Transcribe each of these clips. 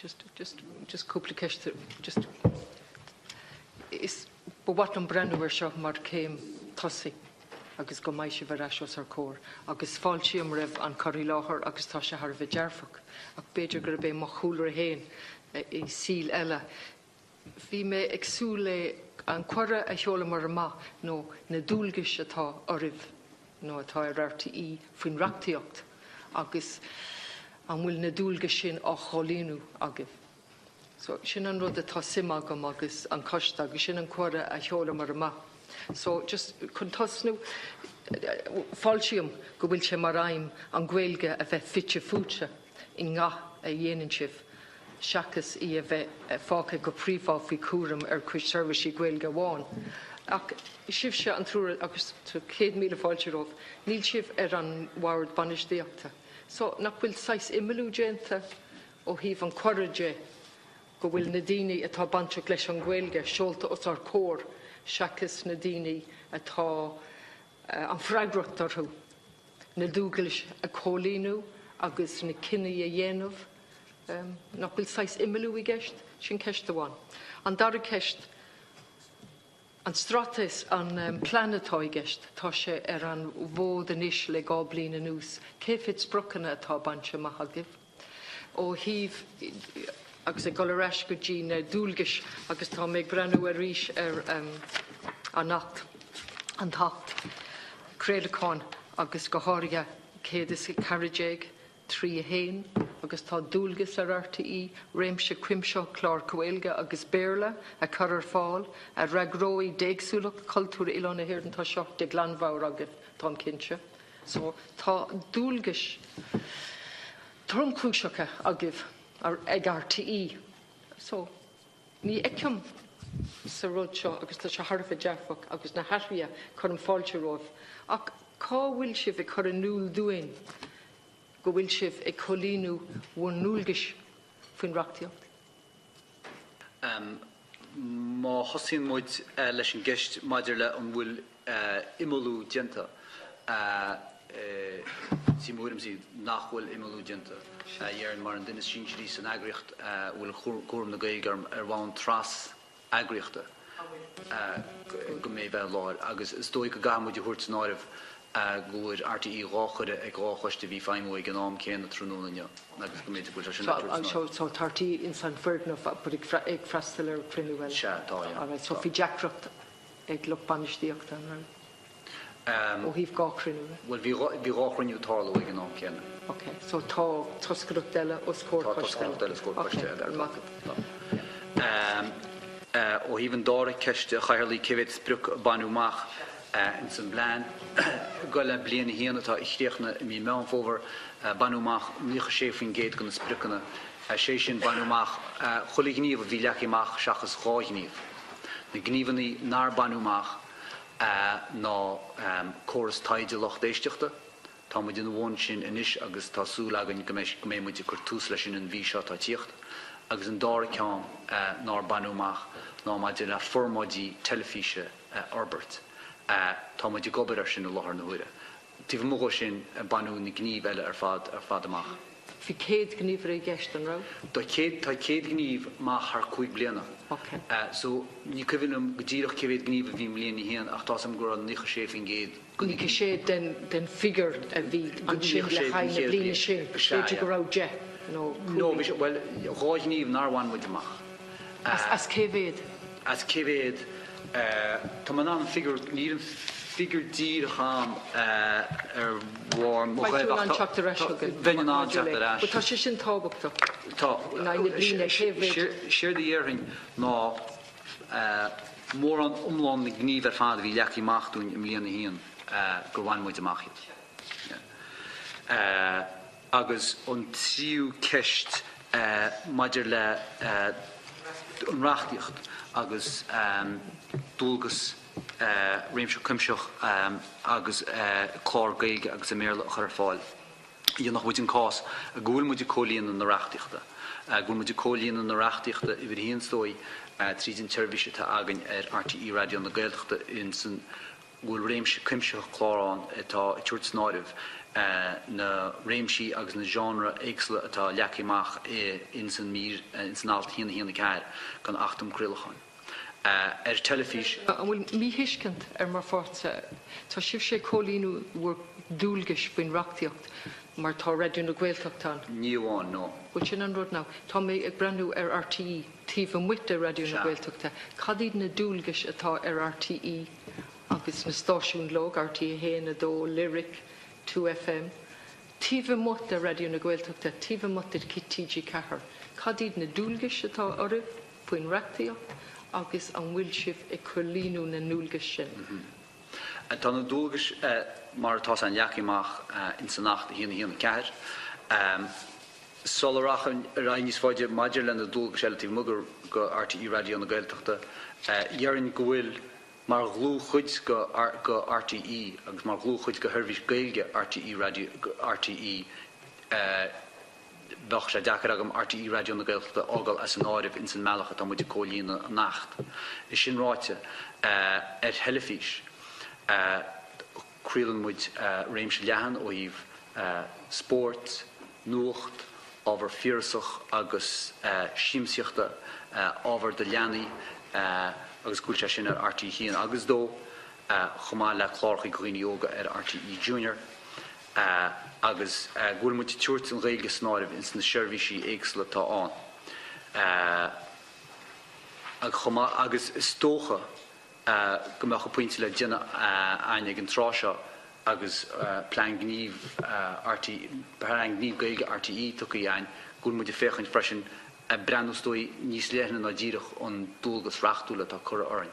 just couple of just is but what an brenn seo mar céim tosaí agus go maiid si bhar eisios ar cór agus fáiltí am raibh an choirí láthair agus tá sé thar bheith dearfach ach beidir gur bé mo chúlar a héin I síl eile. Bhí mé agsú le an cuire a cheola mar amach nó na dúlgais atá oribh nó atá ar RTE faoin reachtaíocht agus an bhfuil na dúlga sin á cholíonú agah. So sin an rud atá sim agam agus an coiste agus sin an cuire a cheola mar amach. So just chun tosnú fáiltíam go bhfuil sé mar raim an Gaeilge a bheith fitte fúte I ngach a dhéanann sibh seachas I a bheith fáca go príomhá faoi cuaram ar chuid service Gaeilge bháin. Ach sibh sé an trúr agus 100 míle fáilteóh, níl sibh ar an bhard banistíochta. So nach bhfuil 6 imilú déanta ó híomh an cuireide go bhfuil na daoine atá banteach leis an Gaeilge seolta os ar cór seachas na daoine atá an freigracht orthú. Na dúgailis a cholíonú agus na cinnaí a dhéanamh nach bhfuil 6 imilú I gceist sin ceist amháin. An dara ceist an stratas an planetá I gceist tá sé ar an bhód inis le gá bliana nús céfid sprochanna atá bainte maith agah ó híomh agus a goleis go dtí na dúlgais agus tá méid brenn a ríis ar an nacht an tacht Créalacháin agus go háirithe céadas I Carrigeig 3 a héin agus tá dúlgas ar RTE réimse cuimseo chlár Gaeilge agus béarla a chur ar fáil a reagróí déagsúlacht cultúra Oileán na hÉireann tá seo de glanmhabhar agah tá cinse. So tá dúlgas tromcúiseacha agah ag RTE. So ní eicem sa rud seo agus tá se thar bheith dearfach agus na haithrí chur an fáilteóibh ach cá bhfuil sibh ag chur an núl dúin go bhfuil sibh ag cholíonú bhain núlgais faoin reachtaíocht. Má thosaíonn muid leis an gceist maidir le an bhfuil imilú déanta sí múrim sí nachhfuil imilú déanta dhearann mar an duine sin sirí san eagraíocht bhfuil cuaram na Gaeilge ar bhain tras eagraíochta go mé bheith láir agus is dóigh go gamuid thuirt náiribh goir RTE ráchuide ag ráchuiste bhí féinmhaid an am céanna trúnúlainne agus go méid bhfuil sin so tartí in San Ferdinand bud ag freistal ar crinúil. Se tá. So bhí deacracht ag luch banistíochta ó híomh gá crinúil. Well bhí ráchrinniú tála ag an am céanna. Okay, so tá toscaireacht eile ó scór toscaireacht eile scór ó híomh dára ceiste chairlaí cibhéad spruc banúach in san bláin go le bliana híana atá ichtéachna mí meán fómhar banúach nícha sé faoin géad go na sprucanna sé sin banúach chola gníomh a bhí leachíach seachas cháithníomh. Na gníomhaní nar banúach ná córas taide loch d'éisteachta tá muid in bhin sin inis agus tásúla agan go mé muid gur tús leis sin an bhí seo tá tíocht agus an dára ceann ná banúach ná maidir le formáidí teilifíse Orbert. Tá muid gobar ar sin láthar na huire. Tíh mó sin banú na gníomh eile ar fad amach. Bhí céad gníomh ar gceist an rá? Tá céad gníomh má thar 5 bliana. So ní coimhnm go dtíach céad gníomh a bhí mbliana héan ach tá sam gur an nícha sé fin géad. Nícha sé den figur a bhí an sin le chaine bliana sin féidir go rá de. No, well, ráid níomh nárhain muid amach. As cévéad? As cévéad, tá man an figur níor an figur dír cham ar bhór mo gaibh an teachta reis againn. Bhein an teachta reis. Tá sé sin tábhachta. Tá. Séir de dhearthain ná mór an umlán na gníomh ar fad bhí leachíach dún im líana híon gur bhain muid amach iad. Agus an tríú ceist maidir le an reachtaíocht agus dúlgas réimse cuimseach agus chlár Gaeilge agus a méarla chur fáil. Dhéanach muid an cás a gúil muid cólíonn na reachtaíochta. Gúil muid cólíonn na reachtaíochta i bhí híon stói tríd an teirbhíse tá agan ar RTE Raidio na Gaeltachta in san bhfuil réimse cuimseach chlárán atá tuairt snáidimh na réimsí agus na genre éagsle atá leacaimach in san mír in san alt híana ceir gan 8 crillechan. Teilifís. Bhfuil mí hiiscint mar fáte tá sibh sé cholíú bhfuair dúlgais faoin reachtaíocht mar tá Raidio na Gaeltachtáin. Níomháin nó. Bhil sin an rud ná. Tá mé ag brandú RTE tíomh muit a Raidio na Gaeltachta. Cadíad na dúlgais atá RTE agus na stáisiún log RTE héana dó Lyric 2FM. Tíomh muit a Raidio na Gaeltachta, tíomh muit ar TG Cahar. Cadíad na dúlgais atá oribh faoin reachtaíocht agus an bhfuil sibh ag cholíú na núlgas sin. Tá na dúlgas mar tá an leacaimach in san nacht híana ceir. Solarach an níos fáide maidir le na dúlgas eile mugur go RTE Raidio na Gaeltachta. Dhearann go bhfuil mar glú chuid go RTE agus mar glú chuid go Choiste Gaeilge RTE Raidio RTE bach sé deachar agam RTE Raidio na Gaeltachta ágal as an áiribh in san mealacha tá muidir cólína nacht. Is sin ráite Teilifís crílann muid réimse leathan ó híh sport, nuacht, ábhar fiorasach agus síimsíochta ábhar de leanaí agus gúil sé sin ar RTE híana agus dó chomá le chláirchaí gooine óga ar RTE Junior agus gúil muid tuairt an Gaeilge snáiribh in na seirbhísí éagsle tá an. Agus is tócha go meach pointe le déine ainig an tráseo agus plean gníomh Gaeilge RTE tucaí ein gúil muid féchaint freisin brandústói níos léithna na ddíireach an dúlgas reachtúla tá cura orainn.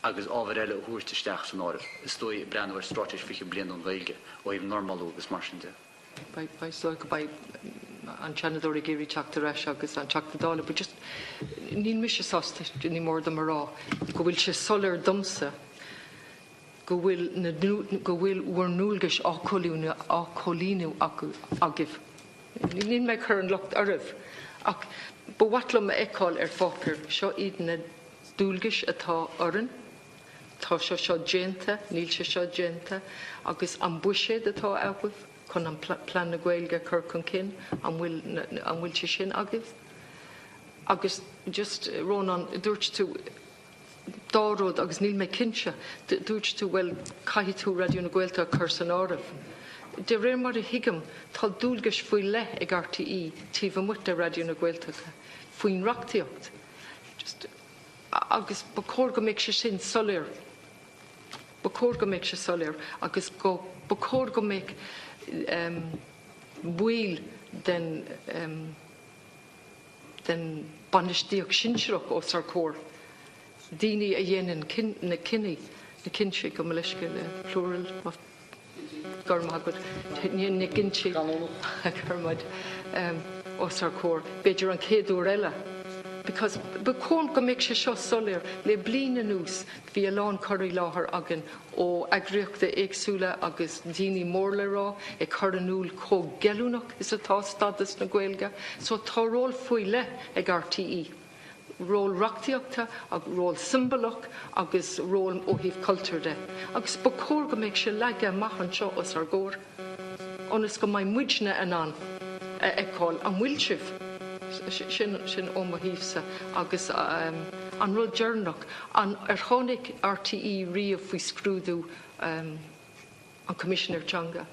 Agus ábhar eile thuairteisteach san áiribh. Is dói brandhar strateis fiche blian an Gaeilge ó híh normalú agus mar sin de. Ba so go ba an chanadóí géirí teachta reis agus an teachta dála, but just níl mis sásta ní mór do marrá. Go bhfuil sé solar domsa go bhfuil uair núlgas á cholíú agah. Níl me chur an locht aribh. Ach ba watlam eáil ar fácar seo iad na dúlgas atá orann. Tá seo déanta, níl seo déanta, agus an buiséad atá agah chun an plan na Gaeilge chur chun cin an bhfuil sé sin agah. Agus just rón an dúirt tú dáród agus níl mé cinse, dúirt tú bhfuil caithí tú Raidio na Gaeltachta chur san áireamh. De réir mar a hiigem tá dúlgas faoi le ag RTE tíomh muit a Raidio na Gaeltachta faoin reachtaíocht. Agus ba cór go méid sé sin soléir. Ba cór go méid sé soléir agus ba cór go méid bhuail den banistíoch sinseach ó sar cór. Daoine a dhéanaan na cinní na cinse go leisce le plural gormagad na cinse chumad ó sar cór. Beidir an céadú eile. Because ba cór go méid sé seo soléir le bliana nús bhí a lán choirí láthair agan ó agriochta éagsúla agus daoine mór le rá ag chur anúil cógeilúnach is atá stadas na Gaeilge. So tá ról faoi le ag RTE. Ról reachtaíochta agus ról symbolach agus ról ó híh cultúr de. Agus ba cór go méid sé leige maihan seo os ar ggóir. Onas go mbeidh muidne an eáil an bhfuil sibh. Sin ó híomsa agus an rud dearnach an ar tháinig RTE riamh faoi scrúdú an Commissioner Changa.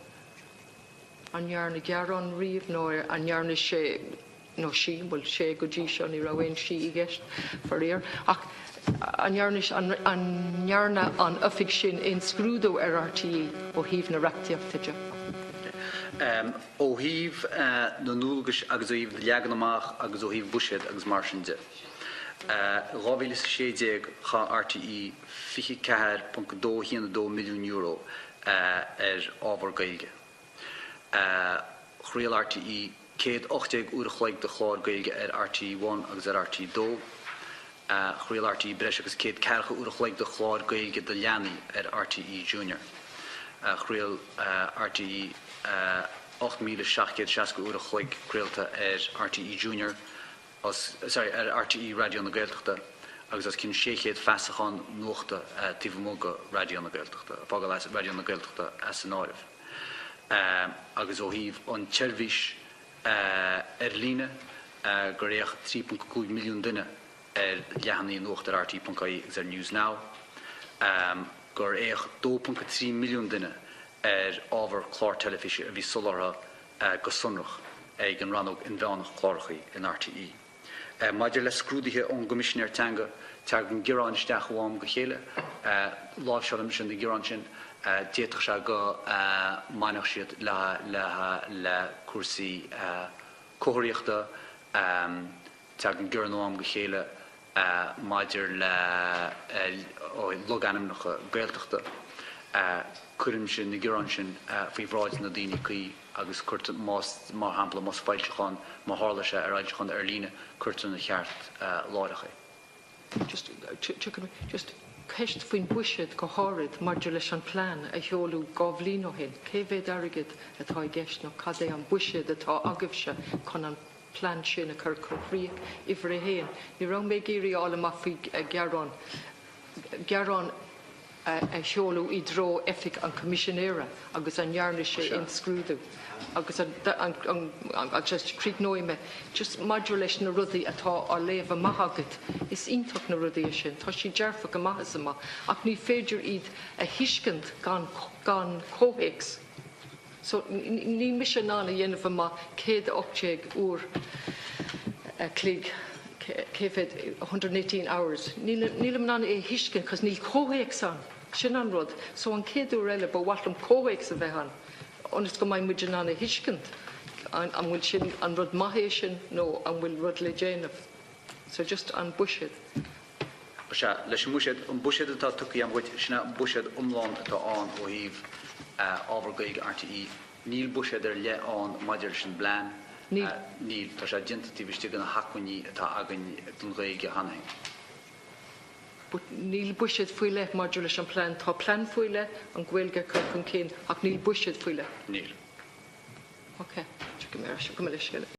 An nearna gearán riamh nó an nearna sé nó sí bhfuil sé go dtí seo ní raibhain sí I gceist faríar. Ach an nearna an oifig sin in scrúdú ar RTE ó híomh na reachtaíochtaide. Ó híh na núlgas agus ó híh leagan amach agus ó híh buiséad agus mar sin de. Rábhíle sé déag cha RTE fiche €4.2 milliún ar ábhar Gaeilge. Chríal RTE 180 uair chlaig de chláir Gaeilge ar RTE1 agus ar RTE2. Chríal RTE breis agus 140 uair chlaig de chláir Gaeilge de leanaí ar RTE Junior. Chríal RTE 8,760 uair chlaig creaalta ar RTE Junior ar RTE Raidio na Gaeltachta agus as cin 600 feasachán nuachta tíomh móga Raidio na Gaeltachta, fágal Raidio na Gaeltachta as an áiribh. agus ó híh an teirmhís líne gur réoch 3.2 milliún duine leannaí nuacht ar RT.caí gus News Now. Gur éoch 2.3 milliún duine ábhar chlár teilifíse a bhí solartha go sonrach ag an ranóg in bheannach chláirchaí in RTE. Maidir le scrúdaithe ón Commissioner Teanga teag an gcéireán isteach bháim go chéile, láimh seolm sin na gcéireán sin déadach se go mainach siad le cuasaí cóthairíochta teag an gcéireán go chéile maidir le loganimnacha gaeltachta cuirim sin na gcéireán sin faoi bhráid na daoine caí agus cuirta mar hampla más fáilteáin má hála se ar áilteáin ar líne cuirta na cheart láidecha. Just ceist faoin buisiad go háirid maidir leis an plán a cheolú gábhlín ó hin. Cé bhéad airgid atá i gceist nó cad é an buisiad atá agah chun an plán sin a chur chomhríoch ihar a héin. Ní raibh mé géirí ála má faoi gearán a cheolú i dro effic an commissionéire agus an nearne sé in scrúdú. Agus just críg nóime, just maidir leis na rudaí atá á léamh maithagad is ionntach na rudaí sin, tá sí dearfa go maithas ama, ach ní féidir iad a hiiscint gan cóhéics. So ní mis ná a dhéanamh má 180 úr clíg, céfid 118 hours. Nílam ná é hiiscint, cos níl cóhéics an, sin an rud, so an 100 úr eile ba bhhailm cóhéics a bheith an. Honest go mai muidir ná a hiiscint, an bhfuil sin an rud maithé sin nó an bhfuil rud le déanamh. So just an buisiad. Leis an buisiad atá tucaí an bhid sinna buisiad umláin atá an ó híh ábhar Gaeilge RTE. Níl buisiad ar le an maidir sin blean. Níl tá sé dintatí bhiste gan na hacuiní atá agan don Gaeilge hanaing. Níl buisiad faoi le maidir leis an plán. Tá plán faoi le an Gaeilge chuir chun cén ach níl buisiad faoi le. Níl. Ok, go mé leis